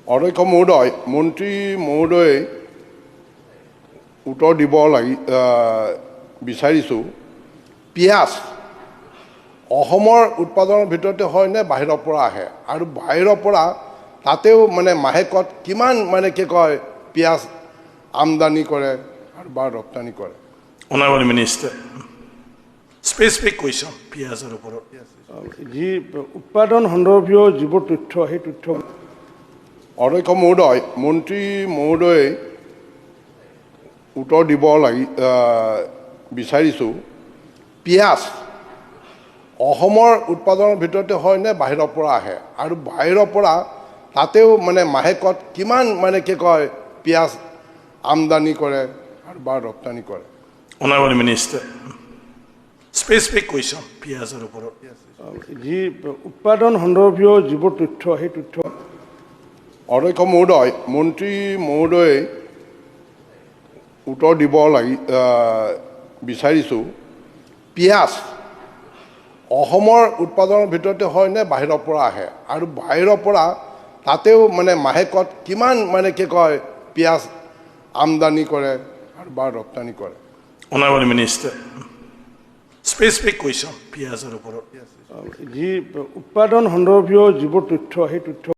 অধ্যক্ষ মহোদয়, মন্ত্ৰী মহোদয়ে উত্তৰ দিব বিচাৰিছোঁ, পিঁয়াজ অসমৰ উৎপাদনৰ ভিতৰতে হয় নে বাহিৰৰ পৰা আহে, আৰু বাহিৰৰ পৰা তাতেও মানে মাহেকত কিমান মানে কি কয় পিঁয়াজ আমদানি কৰে আৰু বা ৰপ্তানি কৰে? Honorable Minister, specific question, পিঁয়াজৰ ওপৰত। যি উৎপাদন সন্দৰ্ভীয় যিবোৰ তথ্য সেই তথ্য অধ্যক্ষ মহোদয়, মন্ত্ৰী মহোদয়ে উত্তৰ দিব বিচাৰিছোঁ, পিঁয়াজ অসমৰ উৎপাদনৰ ভিতৰতে হয় নে বাহিৰৰ পৰা আহে, আৰু বাহিৰৰ পৰা তাতেও মানে মাহেকত কিমান মানে কি কয় পিঁয়াজ আমদানি কৰে আৰু বা ৰপ্তানি কৰে? Honorable Minister, specific question, পিঁয়াজৰ ওপৰত। যি উৎপাদন সন্দৰ্ভীয় যিবোৰ তথ্য সেই তথ্য অধ্যক্ষ মহোদয়, মন্ত্ৰী মহোদয়ে উত্তৰ দিব বিচাৰিছোঁ, পিঁয়াজ অসমৰ উৎপাদনৰ ভিতৰতে হয় নে বাহিৰৰ পৰা আহে, আৰু বাহিৰৰ পৰা তাতেও মানে মাহেকত কিমান মানে কি কয় পিঁয়াজ আমদানি কৰে আৰু বা ৰপ্তানি কৰে? Honorable Minister, specific question, পিঁয়াজৰ ওপৰত। যি উৎপাদন সন্দৰ্ভীয় যিবোৰ তথ্য সেই তথ্য